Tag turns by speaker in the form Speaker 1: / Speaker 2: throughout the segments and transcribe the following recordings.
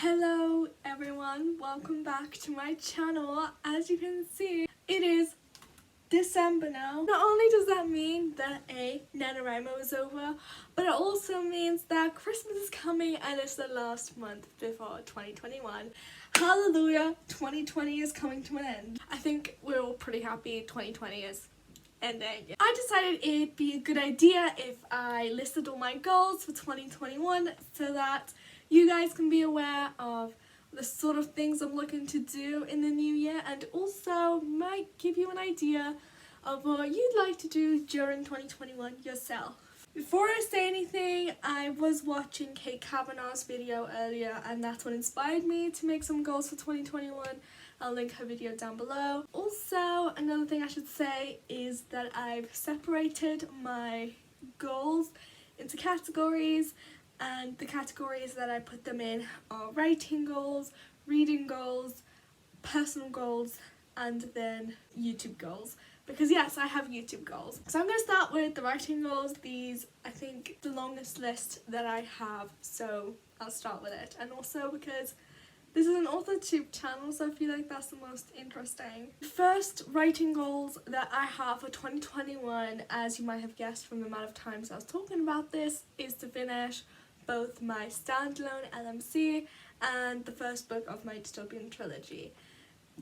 Speaker 1: Hello everyone, welcome back to my channel. As you can see, it is December now. Not only does that mean that NaNoWriMo is over, but it also means that Christmas is coming and it's the last month before 2021. Hallelujah, 2020 is coming to an end. I think we're all pretty happy 2020 is ending. I decided it'd be a good idea if I listed all my goals for 2021 so that you guys can be aware of the sort of things I'm looking to do in the new year, and also might give you an idea of what you'd like to do during 2021 yourself. Before I say anything, I was watching Kate Kavanaugh's video earlier and that's what inspired me to make some goals for 2021. I'll link her video down below. Also, another thing I should say is that I've separated my goals into categories, and the categories that I put them in are writing goals, reading goals, personal goals, and then YouTube goals. Because yes, I have YouTube goals. So I'm going to start with the writing goals. These, I think, the longest list that I have, so I'll start with it. And also because this is an AuthorTube channel, so I feel like that's the most interesting. The first writing goals that I have for 2021, as you might have guessed from the amount of times I was talking about this, is to finish both my standalone LMC and the first book of my dystopian trilogy.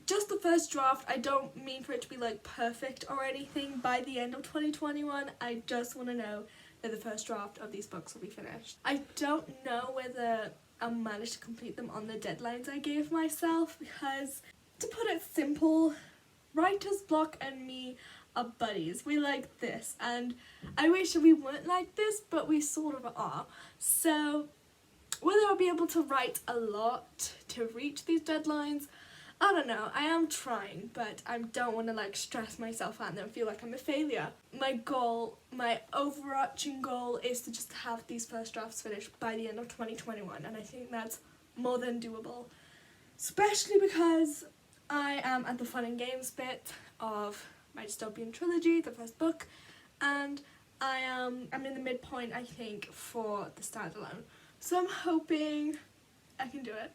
Speaker 1: Just the first draft. I don't mean for it to be like perfect or anything by the end of 2021. I just want to know that the first draft of these books will be finished. I don't know whether I'll manage to complete them on the deadlines I gave myself, because to put it simple, writer's block and me are buddies. We like this, and I wish we weren't like this, but we sort of are. So whether I'll be able to write a lot to reach these deadlines, I don't know. I am trying, but I don't want to like stress myself out and then feel like I'm a failure. My goal, my overarching goal, is to just have these first drafts finished by the end of 2021, and I think that's more than doable. Especially because I am at the fun and games bit of my dystopian trilogy, the first book, and I'm in the midpoint, I think, for the standalone. So I'm hoping I can do it.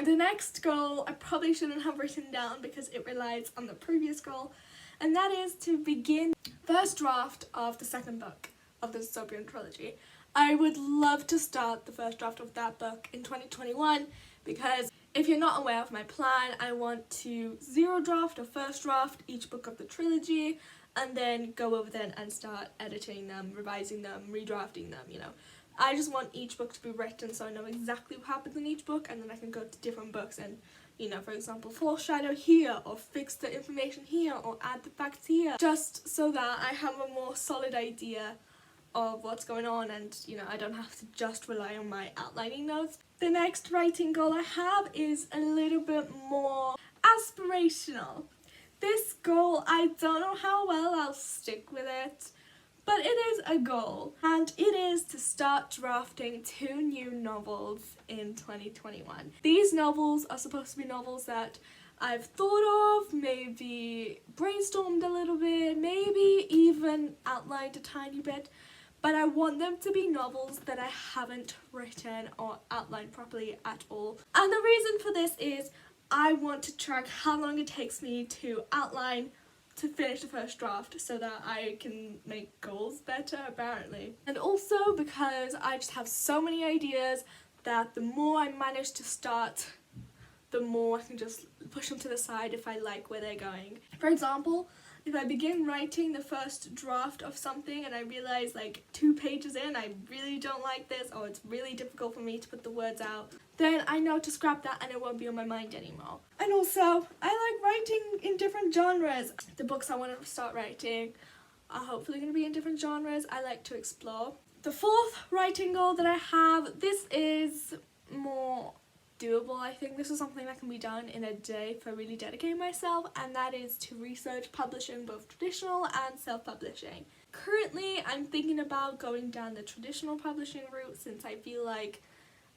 Speaker 1: The next goal I probably shouldn't have written down because it relies on the previous goal, and that is to begin first draft of the second book of the dystopian trilogy. I would love to start the first draft of that book in 2021, because if you're not aware of my plan, I want to zero draft or first draft each book of the trilogy and then go over them and start editing them, revising them, redrafting them, you know. I just want each book to be written so I know exactly what happens in each book, and then I can go to different books and, you know, for example, foreshadow here or fix the information here or add the facts here, just so that I have a more solid idea of what's going on and, you know, I don't have to just rely on my outlining notes. The next writing goal I have is a little bit more aspirational. This goal, I don't know how well I'll stick with it, but it is a goal, and it is to start drafting 2 new novels in 2021. These novels are supposed to be novels that I've thought of, maybe brainstormed a little bit, maybe even outlined a tiny bit, but I want them to be novels that I haven't written or outlined properly at all. And the reason for this is I want to track how long it takes me to outline to finish the first draft so that I can make goals better, apparently. And also because I just have so many ideas that the more I manage to start, the more I can just push them to the side if I like where they're going. For example, if I begin writing the first draft of something and I realize like 2 pages in I really don't like this, or it's really difficult for me to put the words out, then I know to scrap that and it won't be on my mind anymore. And also, I like writing in different genres. The books I want to start writing are hopefully going to be in different genres. I like to explore. The fourth writing goal that I have, this is more doable. I think this is something that can be done in a day if I really dedicate myself, and that is to research publishing, both traditional and self-publishing. Currently, I'm thinking about going down the traditional publishing route since I feel like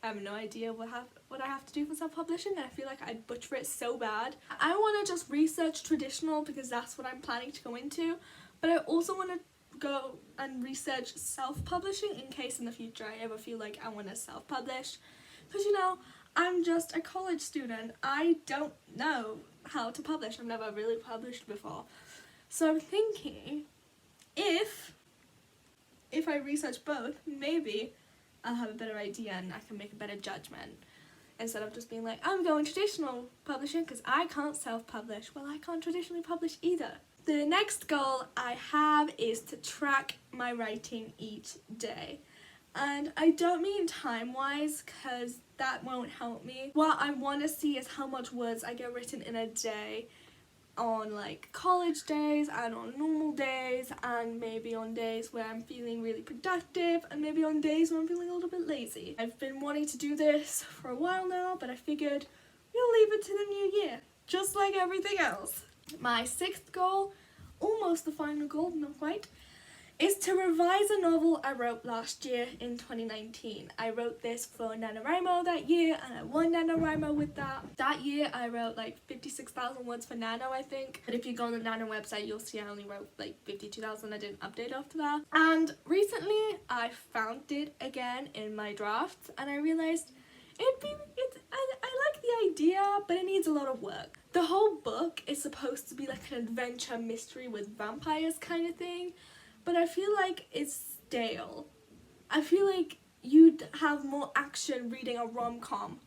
Speaker 1: I have no idea what I have to do for self-publishing, and I feel like I'd butcher it so bad. I want to just research traditional because that's what I'm planning to go into, but I also want to go and research self-publishing in case in the future I ever feel like I want to self-publish, because, you know, I'm just a college student. I don't know how to publish. I've never really published before. So I'm thinking if I research both, maybe I'll have a better idea and I can make a better judgment. Instead of just being like, I'm going traditional publishing because I can't self-publish. Well, I can't traditionally publish either. The next goal I have is to track my writing each day. And I don't mean time-wise because that won't help me. What I want to see is how much words I get written in a day on like college days and on normal days and maybe on days where I'm feeling really productive and maybe on days where I'm feeling a little bit lazy. I've been wanting to do this for a while now, but I figured we'll leave it to the new year, just like everything else. My 6th goal, almost the final goal, not quite, is to revise a novel I wrote last year in 2019. I wrote this for NaNoWriMo that year and I won NaNoWriMo with that. That year I wrote like 56,000 words for Nano, I think. But if you go on the Nano website, you'll see I only wrote like 52,000. I didn't update after that. And recently I found it again in my drafts and I realized I like the idea, but it needs a lot of work. The whole book is supposed to be like an adventure mystery with vampires kind of thing. But I feel like it's stale. I feel like you'd have more action reading a rom-com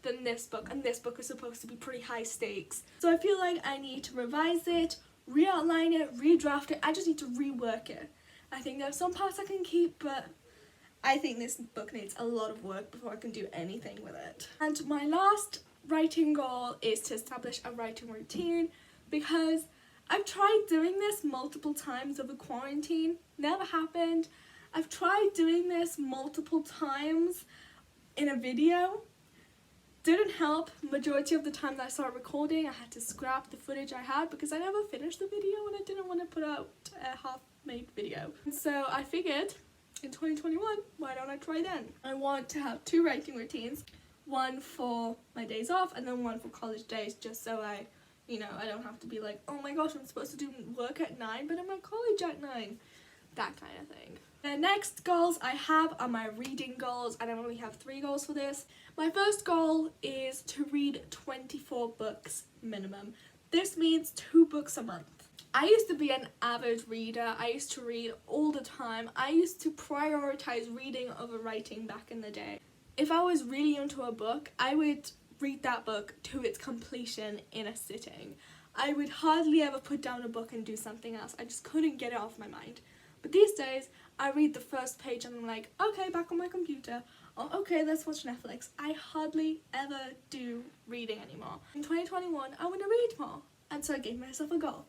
Speaker 1: than this book, and this book is supposed to be pretty high stakes. So I feel like I need to revise it, re-outline it, redraft it. I just need to rework it. I think there's some parts I can keep, but I think this book needs a lot of work before I can do anything with it. And my last writing goal is to establish a writing routine because I've tried doing this multiple times over quarantine, never happened. I've tried doing this multiple times in a video, didn't help. Majority of the time that I started recording, I had to scrap the footage I had because I never finished the video and I didn't want to put out a half-made video. And so I figured in 2021, why don't I try then? I want to have 2 writing routines, one for my days off and then one for college days, just so I don't have to be like, oh my gosh, I'm supposed to do work at 9, but I'm at college at 9. That kind of thing. The next goals I have are my reading goals, and I only have 3 goals for this. My first goal is to read 24 books minimum. This means 2 books a month. I used to be an avid reader. I used to read all the time. I used to prioritize reading over writing back in the day. If I was really into a book, I would read that book to its completion in a sitting. I would hardly ever put down a book and do something else. I just couldn't get it off my mind. But these days, I read the first page and I'm like, okay, back on my computer. Oh, okay, let's watch Netflix. I hardly ever do reading anymore. In 2021, I want to read more. And so I gave myself a goal,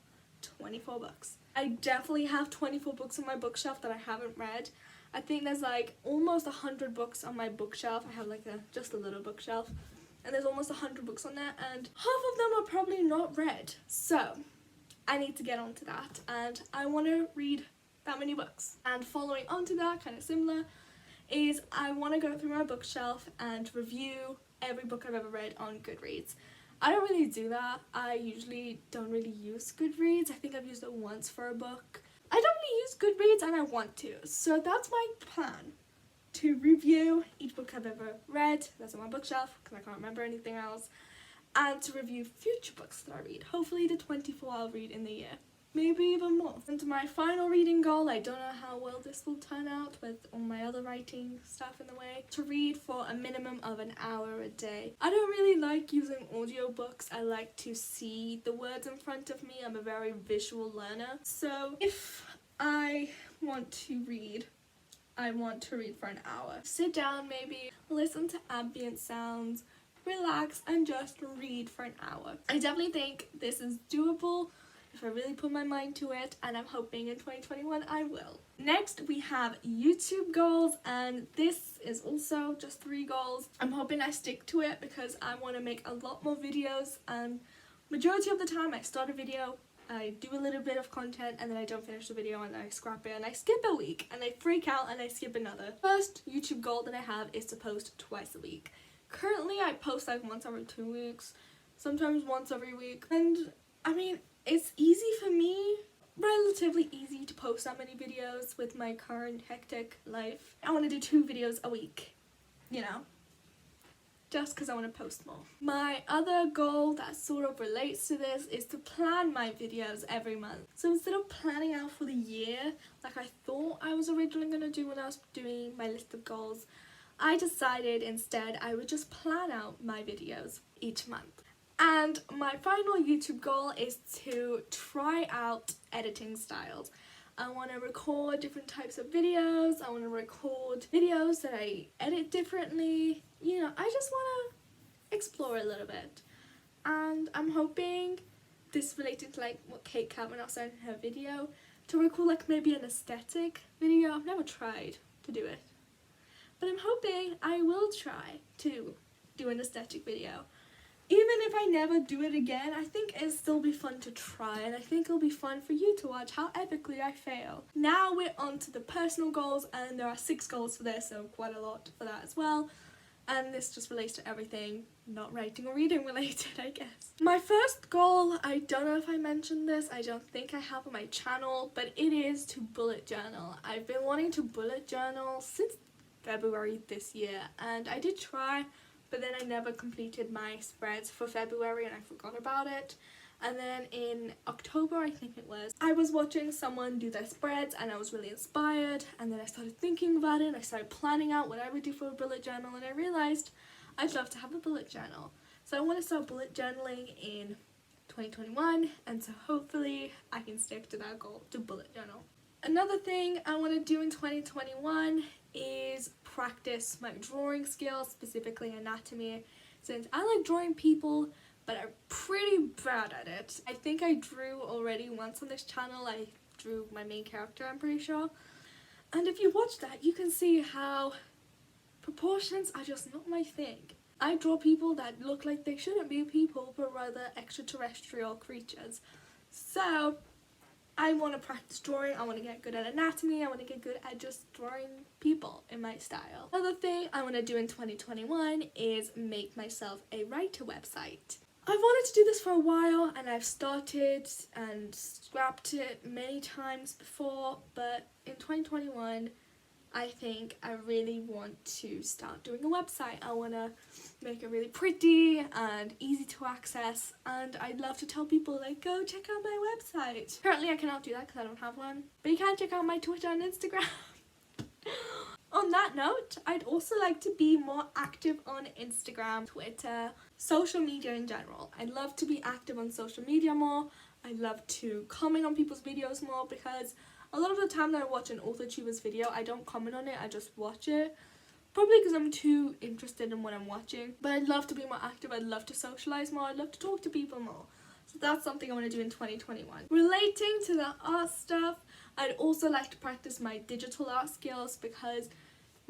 Speaker 1: 24 books. I definitely have 24 books on my bookshelf that I haven't read. I think there's like almost 100 books on my bookshelf. I have like just a little bookshelf. And there's almost 100 books on there, and half of them are probably not read. So I need to get onto that, and I want to read that many books. And following onto that, kind of similar, is I want to go through my bookshelf and review every book I've ever read on Goodreads. I don't really do that. I usually don't really use Goodreads. I think I've used it once for a book. I don't really use Goodreads, and I want to. So that's my plan. To review each book I've ever read that's on my bookshelf because I can't remember anything else, and to review future books that I read. Hopefully the 24 I'll read in the year, maybe even more. And my final reading goal, I don't know how well this will turn out with all my other writing stuff in the way, to read for a minimum of an hour a day. I don't really like using audiobooks. I like to see the words in front of me. I'm a very visual learner. So if I want to read, I want to read for an hour. Sit down maybe, listen to ambient sounds, relax, and just read for an hour. I definitely think this is doable if I really put my mind to it, and I'm hoping in 2021 I will. Next we have YouTube goals, and this is also just 3 goals. I'm hoping I stick to it because I want to make a lot more videos, and majority of the time I start a video, I do a little bit of content, and then I don't finish the video, and then I scrap it, and I skip a week, and I freak out, and I skip another. First YouTube goal that I have is to post twice a week. Currently I post like once every 2 weeks, sometimes once every week, and I mean, it's easy for me, relatively easy to post that many videos with my current hectic life. I want to do 2 videos a week, you know. just because I want to post more. My other goal that sort of relates to this is to plan my videos every month. So instead of planning out for the year like I thought I was originally going to do when I was doing my list of goals, I decided instead I would just plan out my videos each month. And my final YouTube goal is to try out editing styles. I want to record different types of videos. I want to record videos that I edit differently. You know, I just want to explore a little bit. And I'm hoping this related to like what Kate Kavanaugh said in her video, to record like maybe an aesthetic video. I've never tried to do it, but I'm hoping I will try to do an aesthetic video. Even if I never do it again, I think it'll still be fun to try, and I think it'll be fun for you to watch how epically I fail. Now we're on to the personal goals, and there are 6 goals for this, so quite a lot for that as well. And this just relates to everything not writing or reading related, I guess. My first goal, I don't know if I mentioned this, I don't think I have on my channel, but it is to bullet journal. I've been wanting to bullet journal since February this year, and I did try, but then I never completed my spreads for February and I forgot about it. And then in October, I think it was, I was watching someone do their spreads and I was really inspired, and then I started thinking about it and I started planning out what I would do for a bullet journal, and I realized I'd love to have a bullet journal. So I want to start bullet journaling in 2021, and so hopefully I can stick to that goal, to bullet journal. Another thing I want to do in 2021 is practice my drawing skills, specifically anatomy, since I like drawing people but I'm pretty bad at it. I think I drew already once on this channel. I drew my main character, I'm pretty sure, and if you watch that you can see how proportions are just not my thing. I draw people that look like they shouldn't be people but rather extraterrestrial creatures. So I want to practice drawing, I want to get good at anatomy, I want to get good at just drawing people in my style. Another thing I want to do in 2021 is make myself a writer website. I've wanted to do this for a while and I've started and scrapped it many times before, but in 2021 I think I really want to start doing a website. I want to make it really pretty and easy to access, and I'd love to tell people like, go check out my website. Currently I cannot do that because I don't have one, but you can check out my Twitter and Instagram. On that note, I'd also like to be more active on Instagram, Twitter, social media in general. I'd love to be active on social media more. I'd love to comment on people's videos more, because a lot of the time that I watch an AuthorTuber's video, I don't comment on it, I just watch it. Probably because I'm too interested in what I'm watching. But I'd love to be more active, I'd love to socialise more, I'd love to talk to people more. So that's something I want to do in 2021. Relating to the art stuff, I'd also like to practice my digital art skills, because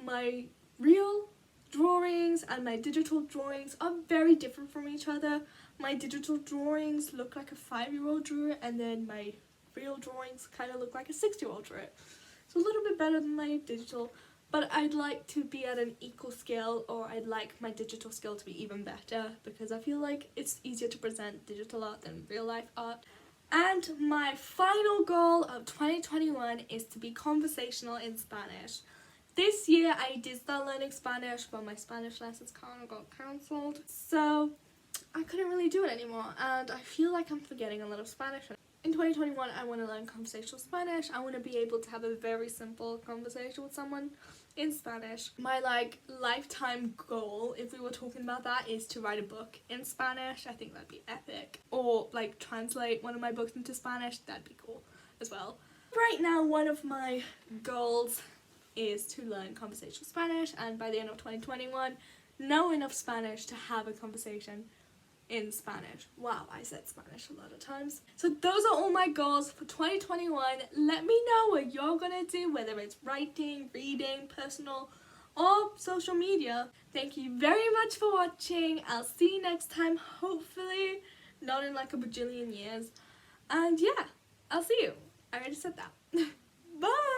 Speaker 1: my real drawings and my digital drawings are very different from each other. My digital drawings look like a 5-year-old drew it, and then my real drawings kind of look like a 6-year-old drew it. So a little bit better than my digital, but I'd like to be at an equal scale, or I'd like my digital skill to be even better, because I feel like it's easier to present digital art than real life art. And my final goal of 2021 is to be conversational in Spanish. This year I did start learning Spanish, but my Spanish lessons kind of got cancelled, so I couldn't really do it anymore, and I feel like I'm forgetting a lot of Spanish. In 2021, I want to learn conversational Spanish. I want to be able to have a very simple conversation with someone in Spanish. My lifetime goal, if we were talking about that, is to write a book in Spanish. I think that'd be epic. Or translate one of my books into Spanish. That'd be cool as well. Right now, one of my goals is to learn conversational Spanish, and by the end of 2021, know enough Spanish to have a conversation in Spanish. Wow, I said Spanish a lot of times. So those are all my goals for 2021. Let me know what you're gonna do, whether it's writing, reading, personal, or social media. Thank you very much for watching. I'll see you next time, hopefully not in like a bajillion years. And yeah, I'll see you. I already said that. Bye!